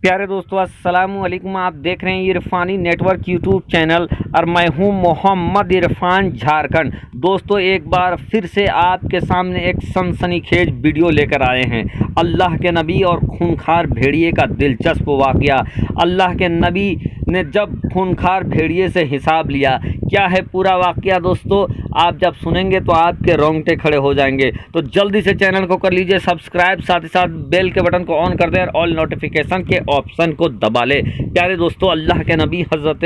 प्यारे दोस्तों, अस्सलाम वालेकुम। आप देख रहे हैं इरफानी नेटवर्क यूट्यूब चैनल और मैं हूं मोहम्मद इरफान झारखंड। दोस्तों, एक बार फिर से आपके सामने एक सनसनीखेज वीडियो लेकर आए हैं। अल्लाह के नबी और खूंखार भेड़िए का दिलचस्प वाक़या। अल्लाह के नबी ने जब खूंखार भेड़िए से हिसाब लिया, क्या है पूरा वाक़या दोस्तों, आप जब सुनेंगे तो आपके रोंगटे खड़े हो जाएंगे। तो जल्दी से चैनल को कर लीजिए सब्सक्राइब, साथ ही साथ बेल के बटन को ऑन कर दें और ऑल नोटिफिकेशन के ऑप्शन को दबा ले। प्यारे दोस्तों, अल्लाह के नबी हज़रत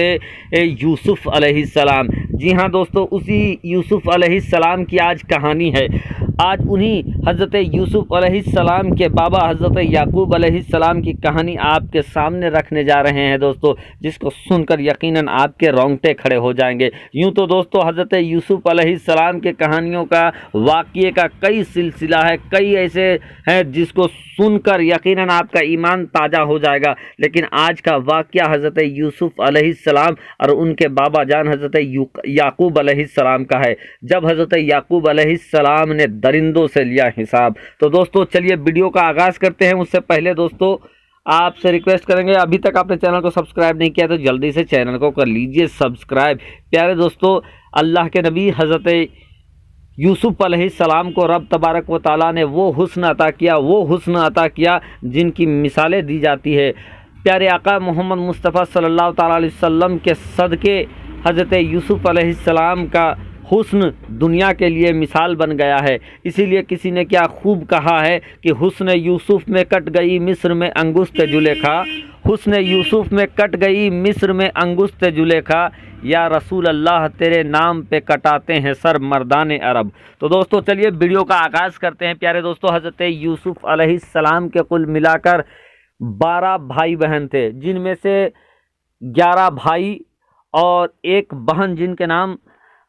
यूसुफ़ अलैहिस्सलाम, जी हाँ दोस्तों, उसी यूसुफ़ अलैहिस्सलाम की आज कहानी है। आज उन्हीं हज़रत यूसुफ़ अलैहिस्सलाम के बाबा हज़रत याकूब अलैहिस्सलाम की कहानी आपके सामने रखने जा रहे हैं दोस्तों, जिसको सुनकर यकीनन आपके रोंगटे खड़े हो जाएंगे। यूँ तो दोस्तों, हज़रत यूसुफ़ अलैहिस्सलाम के कहानियों का, वाक़ये का कई सिलसिला है, कई ऐसे हैं जिसको सुनकर यकीनन आपका ईमान ताज़ा हो जाएगा। लेकिन आज का वाक़या हज़रत यूसुफ़ अलैहिस्सलाम और उनके बाबा जान हज़रत याकूब अलैहिस्सलाम का है, जब हज़रत याकूब अलैहिस्सलाम ने दरिंदों से लिया हिसाब। तो दोस्तों चलिए वीडियो का आगाज़ करते हैं। उससे पहले दोस्तों आपसे रिक्वेस्ट करेंगे, अभी तक आपने चैनल को सब्सक्राइब नहीं किया तो जल्दी से चैनल को कर लीजिए सब्सक्राइब। प्यारे दोस्तों, अल्लाह के नबी हज़रत यूसुफ़ अलैहिस्सलाम को रब तबारक व तआला ने वो हुस्न अता किया जिनकी मिसालें दी जाती है। प्यारे आका मोहम्मद मुस्तफ़ा सल्लल्लाहु तआला अलैहि वसल्लम के सदक़े हज़रत यूसुफ़ अलैहिस्सलाम का हुस्न दुनिया के लिए मिसाल बन गया है। इसीलिए किसी ने क्या खूब कहा है कि हुस्न यूसुफ़ में कट गई मिस्र में अंगुश्त जुलेखा, हुस्न यूसुफ़ में कट गई मिस्र में अंगुश्त जुलेखा, या रसूल अल्लाह तेरे नाम पे कटाते हैं सर मर्दाने अरब। तो दोस्तों चलिए वीडियो का आगाज़ करते हैं। प्यारे दोस्तों, हज़रत यूसुफ़ अलैहिस्सलाम के कुल मिलाकर 12 भाई बहन थे, जिनमें से 11 भाई और एक बहन जिनके नाम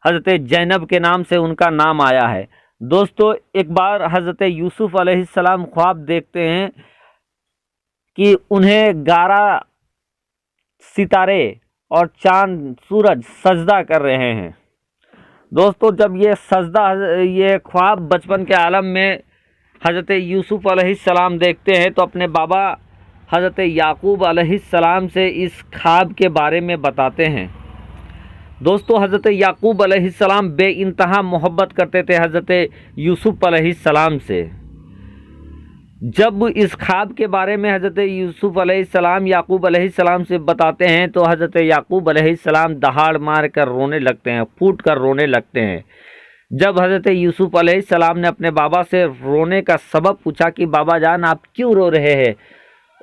हज़रत ज़ैनब के नाम से उनका नाम आया है। दोस्तों, एक बार हज़रत यूसुफ़ अलैहिस्सलाम ख्वाब देखते हैं कि उन्हें 11 सितारे और चांद सूरज सजदा कर रहे हैं। दोस्तों, जब ये ख्वाब बचपन के आलम में हज़रत यूसुफ़ अलैहिस्सलाम देखते हैं तो अपने बाबा हज़रत याकूब अलैहिस्सलाम से इस ख्वाब के बारे में बताते हैं। दोस्तों, हज़रत याकूब अलैहिस्सलाम बेइंतहा मोहब्बत करते थे हज़रत यूसुफ़ अलैहिस्सलाम से। जब इस ख्वाब के बारे में हज़रत यूसुफ़ अलैहिस्सलाम याकूब अलैहिस्सलाम से बताते हैं तो हज़रत याकूब अलैहिस्सलाम दहाड़ मार कर रोने लगते हैं, फूट कर रोने लगते हैं। जब हज़रत यूसुफ़ अलैहिस्सलाम ने अपने बाबा से रोने का सबब पूछा कि बाबा जान आप क्यों रो रहे हैं,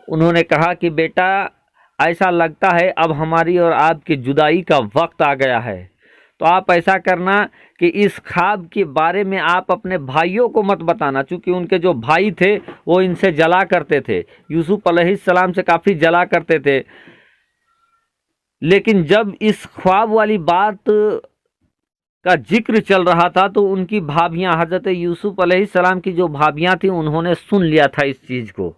उन्होंने कहा कि बेटा, ऐसा लगता है अब हमारी और आपकी जुदाई का वक्त आ गया है। तो आप ऐसा करना कि इस ख्वाब के बारे में आप अपने भाइयों को मत बताना, चूँकि उनके जो भाई थे वो इनसे जला करते थे, यूसुफ़ अलैहिस्सलाम से काफ़ी जला करते थे। लेकिन जब इस ख्वाब वाली बात का जिक्र चल रहा था तो उनकी भाभियाँ, हज़रत यूसुफ़ अलैहिस्सलाम की जो भाभियाँ थीं, उन्होंने सुन लिया था इस चीज़ को।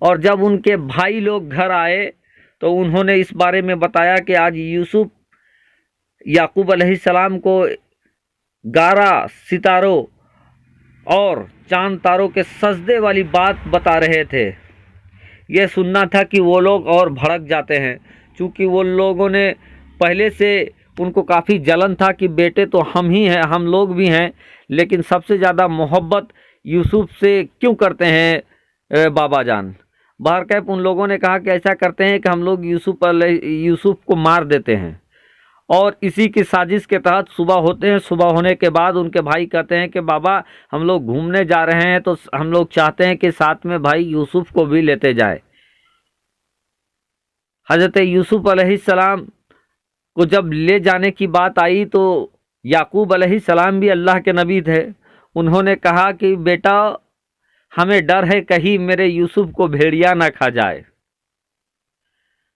और जब उनके भाई लोग घर आए तो उन्होंने इस बारे में बताया कि आज यूसुफ़ याकूब अलैहिस्सलाम को 11 सितारों और चांद तारों के सजदे वाली बात बता रहे थे। ये सुनना था कि वो लोग और भड़क जाते हैं, क्योंकि वो लोगों ने पहले से उनको काफ़ी जलन था कि बेटे तो हम ही हैं, हम लोग भी हैं, लेकिन सबसे ज़्यादा मोहब्बत यूसुफ़ से क्यों करते हैं बाबा जान। बहरकैफ उन लोगों ने कहा कि ऐसा करते हैं कि हम लोग यूसुफ़ को मार देते हैं। और इसी की साजिश के तहत सुबह होते हैं। सुबह होने के बाद उनके भाई कहते हैं कि बाबा हम लोग घूमने जा रहे हैं, तो हम लोग चाहते हैं कि साथ में भाई यूसुफ़ को भी लेते जाए। हज़रत यूसुफ़ अलैहिस्सलाम को जब ले जाने की बात आई तो याकूब अलैहिस्सलाम भी अल्लाह के नबी थे। उन्होंने कहा कि बेटा, हमें डर है कहीं मेरे यूसुफ़ को भेड़िया ना खा जाए।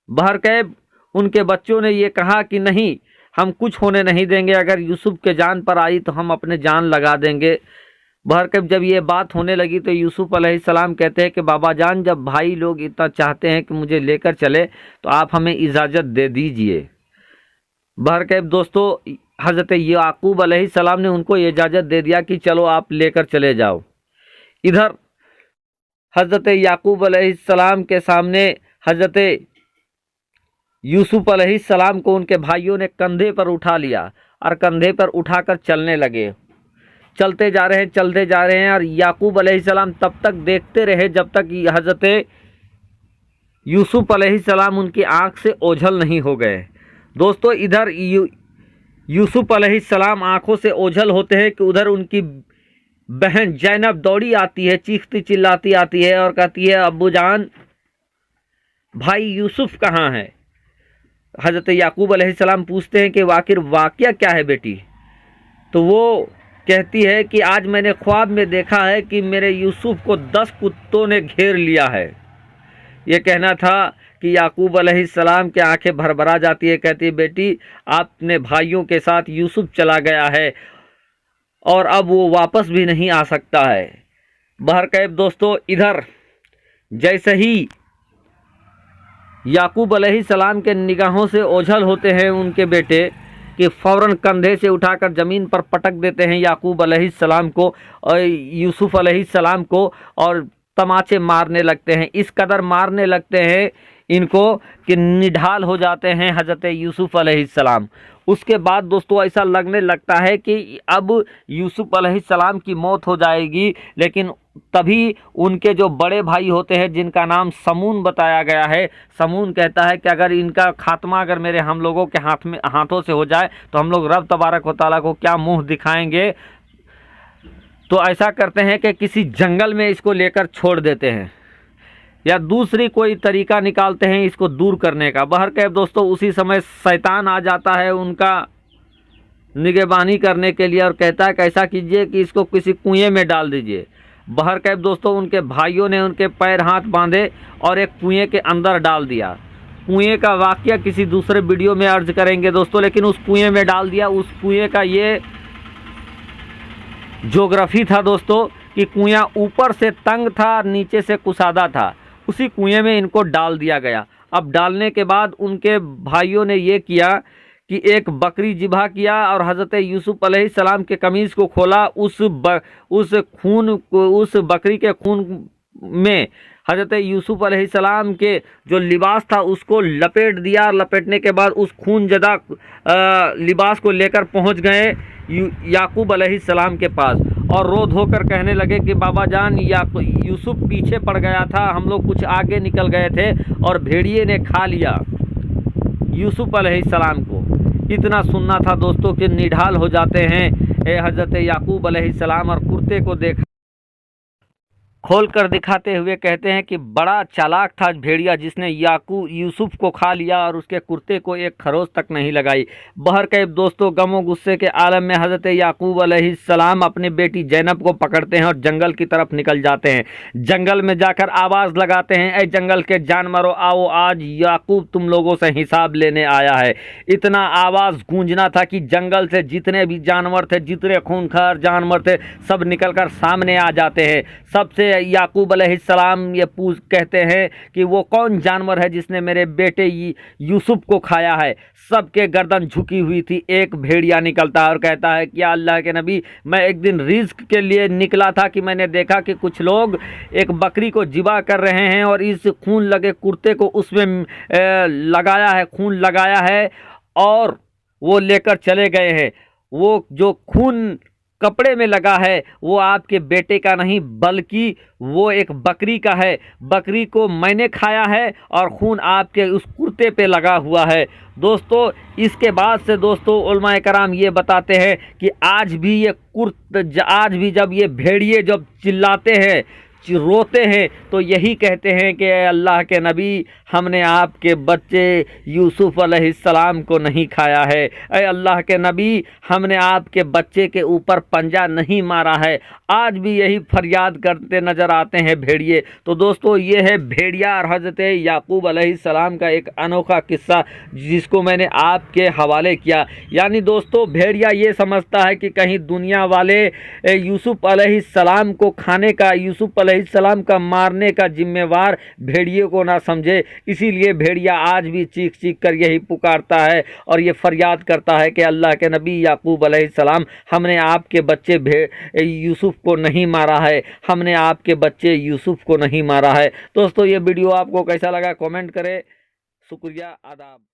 बहरकैफ उनके बच्चों ने ये कहा कि नहीं, हम कुछ होने नहीं देंगे, अगर यूसुफ़ के जान पर आई तो हम अपने जान लगा देंगे। बहरकैफ जब ये बात होने लगी तो यूसुफ़ अलैहिस्सलाम कहते हैं कि बाबा जान, जब भाई लोग इतना चाहते हैं कि मुझे लेकर चले तो आप हमें इजाज़त दे दीजिए। बहरकैफ दोस्तों, हज़रत याकूब अलैहिस्सलाम ने उनको इजाज़त दे दिया कि चलो आप लेकर चले जाओ। इधर हज़रत याकूब अलैहिस्सलाम के सामने हज़रत यूसुफ अलैहिस्सलाम को उनके भाइयों ने कंधे पर उठा लिया और कंधे पर उठाकर चलने लगे। चलते जा रहे हैं और याकूब अलैहिस्सलाम तब तक देखते रहे जब तक हज़रत यूसुफ अलैहिस्सलाम उनकी आँख से ओझल नहीं हो गए। दोस्तों, इधर यूसुफ अलैहिस्सलाम आँखों से ओझल होते हैं कि उधर उनकी बहन ज़ैनब दौड़ी आती है, चीखती चिल्लाती आती है और कहती है, अब्बू जान, भाई यूसुफ कहाँ है? हज़रत याकूब अलैहिस्सलाम पूछते हैं कि वाक़या क्या है बेटी? तो वो कहती है कि आज मैंने ख्वाब में देखा है कि मेरे यूसुफ को 10 कुत्तों ने घेर लिया है। ये कहना था कि याकूब अलैहिस्सलाम की आंखें भरभरा जाती है। कहती है, बेटी, आपने भाइयों के साथ यूसुफ चला गया है और अब वो वापस भी नहीं आ सकता है। बहरकैफ दोस्तों, इधर जैसे ही याकूब अलैहिस्सलाम के निगाहों से ओझल होते हैं उनके बेटे कि फ़ौरन कंधे से उठाकर ज़मीन पर पटक देते हैं याकूब अलैहिस्सलाम को और यूसुफ अलैहिस्सलाम को और तमाचे मारने लगते हैं। इस कदर मारने लगते हैं इनको कि निढाल हो जाते हैं हज़रत यूसुफ अलैहिस्सलाम। उसके बाद दोस्तों ऐसा लगने लगता है कि अब यूसुफ अलैहिस्सलाम की मौत हो जाएगी, लेकिन तभी उनके जो बड़े भाई होते हैं जिनका नाम समून बताया गया है, समून कहता है कि अगर इनका खात्मा अगर मेरे हम लोगों के हाथों से हो जाए तो हम लोग रब तबारक व तआला को क्या मुंह दिखाएंगे। तो ऐसा करते हैं कि किसी जंगल में इसको लेकर छोड़ देते हैं या दूसरी कोई तरीका निकालते हैं इसको दूर करने का। बहरकैफ दोस्तों, उसी समय शैतान आ जाता है उनका निगहबानी करने के लिए और कहता है कि ऐसा कीजिए कि इसको किसी कुएं में डाल दीजिए। बहरकैफ दोस्तों, उनके भाइयों ने उनके पैर हाथ बांधे और एक कुएं के अंदर डाल दिया। कुएं का वाक़या किसी दूसरे वीडियो में अर्ज करेंगे दोस्तों, लेकिन उस कुएं में डाल दिया। उस कुएं का ये ज्योग्राफी था दोस्तों कि कुआं ऊपर से तंग था, नीचे से कुसादा था। उसी कुएं में इनको डाल दिया गया। अब डालने के बाद उनके भाइयों ने ये किया कि एक बकरी ज़िबा किया और हज़रत यूसुफ अलैहिस्सलाम के कमीज़ को खोला। उस बकरी के खून में हज़रत यूसुफ अलैहिस्सलाम के जो लिबास था उसको लपेट दिया। लपेटने के बाद उस खून ज़दा लिबास को लेकर पहुंच गए याकूब अलैहिस्सलाम के पास और रो धोकर कहने लगे कि बाबा जान, यूसुफ पीछे पड़ गया था, हम लोग कुछ आगे निकल गए थे और भेड़िए ने खा लिया यूसुफ अलैहिस्सलाम को। इतना सुनना था दोस्तों कि निढाल हो जाते हैं हज़रत याकूब अलैहिस्सलाम और कुर्ते को देखा खोल कर दिखाते हुए कहते हैं कि बड़ा चालाक था भेड़िया जिसने यूसुफ को खा लिया और उसके कुर्ते को एक खरोच तक नहीं लगाई। बहरकैफ दोस्तों, गमो गुस्से के आलम में हज़रत याकूब अलैहिस्सलाम अपनी बेटी ज़ैनब को पकड़ते हैं और जंगल की तरफ निकल जाते हैं। जंगल में जाकर आवाज़ लगाते हैं, ऐ जंगल के जानवरों, आओ, आज याकूब तुम लोगों से हिसाब लेने आया है। इतना आवाज़ गूंजना था कि जंगल से जितने भी जानवर थे, जितने खूंखार जानवर थे, सब निकल कर सामने आ जाते हैं। सबसे याकूब अलैहिस्सलाम ये कहते हैं कि वो कौन जानवर है जिसने मेरे बेटे यूसुफ को खाया है। सबके गर्दन झुकी हुई थी। एक भेड़िया निकलता है और कहता है कि अल्लाह के नबी, मैं एक दिन रिस्क के लिए निकला था कि मैंने देखा कि कुछ लोग एक बकरी को ज़िबा कर रहे हैं और इस खून लगे कुर्ते को उसमें लगाया है, खून लगाया है और वो लेकर चले गए हैं। वो जो खून कपड़े में लगा है वो आपके बेटे का नहीं बल्कि वो एक बकरी का है। बकरी को मैंने खाया है और खून आपके उस कुर्ते पे लगा हुआ है। दोस्तों, इसके बाद से दोस्तों उलमाए कराम ये बताते हैं कि आज भी जब ये भेड़िए जब चिल्लाते हैं, रोते हैं, तो यही कहते हैं कि अल्लाह के नबी, हमने आपके बच्चे यूसुफ अलैहिस्सलाम को नहीं खाया है। ऐ अल्लाह के नबी, हमने आपके बच्चे के ऊपर पंजा नहीं मारा है। आज भी यही फरियाद करते नज़र आते हैं भेड़िए। तो दोस्तों, ये है भेड़िया और हज़रत याकूब अलैहिस्सलाम का एक अनोखा किस्सा जिसको मैंने आपके हवाले किया। यानी दोस्तों, भेड़िया ये समझता है कि कहीं दुनिया वाले यूसुफ अलैहिस्सलाम को खाने का, यूसुफ अलैहिस्सलाम का मारने का जिम्मेवार भेड़िए को ना समझे। इसीलिए भेड़िया आज भी चीख चीख कर यही पुकारता है और ये फरियाद करता है कि अल्लाह के नबी याकूब अलैहिस्सलाम, हमने आपके बच्चे यूसुफ को नहीं मारा है, हमने आपके बच्चे यूसुफ को नहीं मारा है। दोस्तों ये वीडियो आपको कैसा लगा कमेंट करें। शुक्रिया, आदाब।